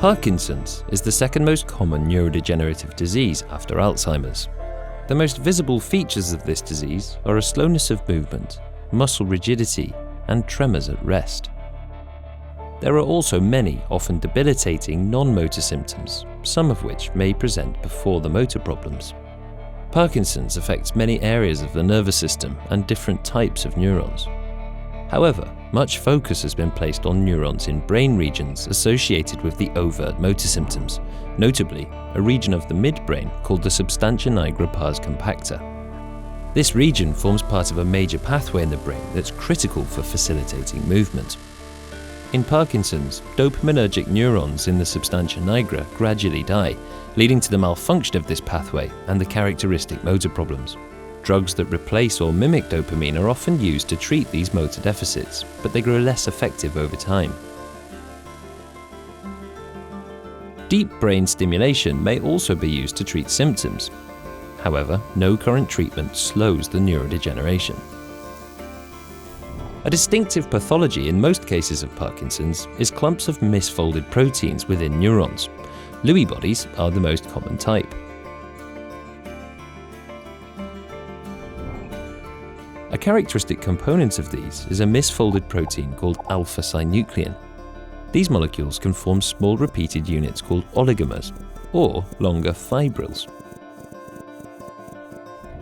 Parkinson's is the second most common neurodegenerative disease after Alzheimer's. The most visible features of this disease are a slowness of movement, muscle rigidity, and tremors at rest. There are also many, often debilitating non-motor symptoms, some of which may present before the motor problems. Parkinson's affects many areas of the nervous system and different types of neurons. However, much focus has been placed on neurons in brain regions associated with the overt motor symptoms, notably a region of the midbrain called the substantia nigra pars compacta. This region forms part of a major pathway in the brain that's critical for facilitating movement. In Parkinson's, dopaminergic neurons in the substantia nigra gradually die, leading to the malfunction of this pathway and the characteristic motor problems. Drugs that replace or mimic dopamine are often used to treat these motor deficits, but they grow less effective over time. Deep brain stimulation may also be used to treat symptoms. However, no current treatment slows the neurodegeneration. A distinctive pathology in most cases of Parkinson's is clumps of misfolded proteins within neurons. Lewy bodies are the most common type. A characteristic component of these is a misfolded protein called alpha-synuclein. These molecules can form small repeated units called oligomers, or longer fibrils.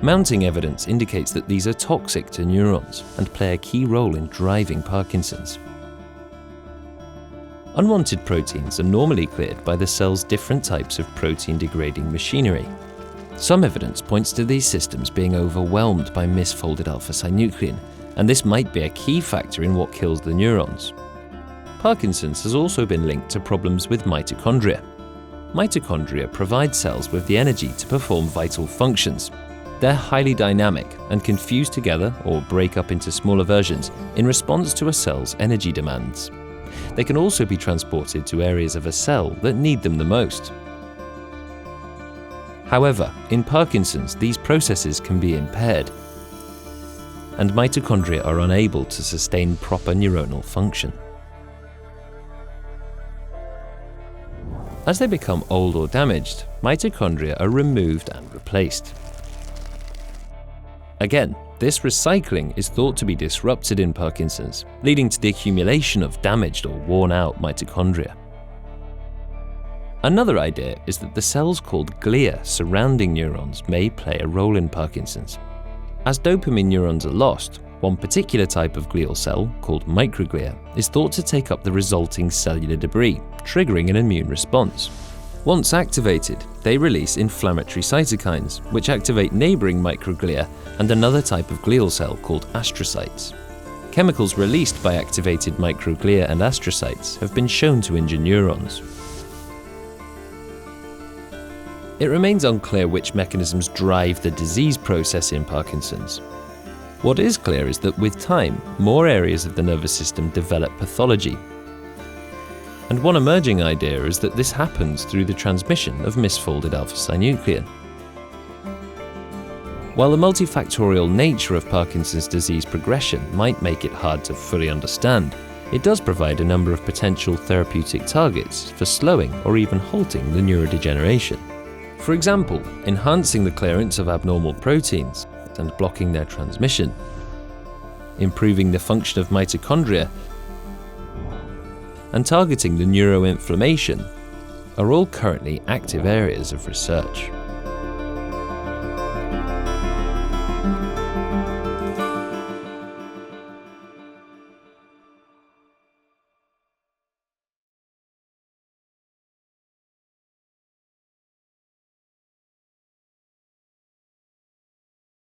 Mounting evidence indicates that these are toxic to neurons and play a key role in driving Parkinson's. Unwanted proteins are normally cleared by the cell's different types of protein-degrading machinery. Some evidence points to these systems being overwhelmed by misfolded alpha-synuclein, and this might be a key factor in what kills the neurons. Parkinson's has also been linked to problems with mitochondria. Mitochondria provide cells with the energy to perform vital functions. They're highly dynamic and can fuse together or break up into smaller versions in response to a cell's energy demands. They can also be transported to areas of a cell that need them the most. However, in Parkinson's, these processes can be impaired, and mitochondria are unable to sustain proper neuronal function. As they become old or damaged, mitochondria are removed and replaced. Again, this recycling is thought to be disrupted in Parkinson's, leading to the accumulation of damaged or worn-out mitochondria. Another idea is that the cells called glia surrounding neurons may play a role in Parkinson's. As dopamine neurons are lost, one particular type of glial cell, called microglia, is thought to take up the resulting cellular debris, triggering an immune response. Once activated, they release inflammatory cytokines, which activate neighboring microglia and another type of glial cell called astrocytes. Chemicals released by activated microglia and astrocytes have been shown to injure neurons. It remains unclear which mechanisms drive the disease process in Parkinson's. What is clear is that with time, more areas of the nervous system develop pathology. And one emerging idea is that this happens through the transmission of misfolded alpha-synuclein. While the multifactorial nature of Parkinson's disease progression might make it hard to fully understand, it does provide a number of potential therapeutic targets for slowing or even halting the neurodegeneration. For example, enhancing the clearance of abnormal proteins and blocking their transmission, improving the function of mitochondria, and targeting the neuroinflammation are all currently active areas of research.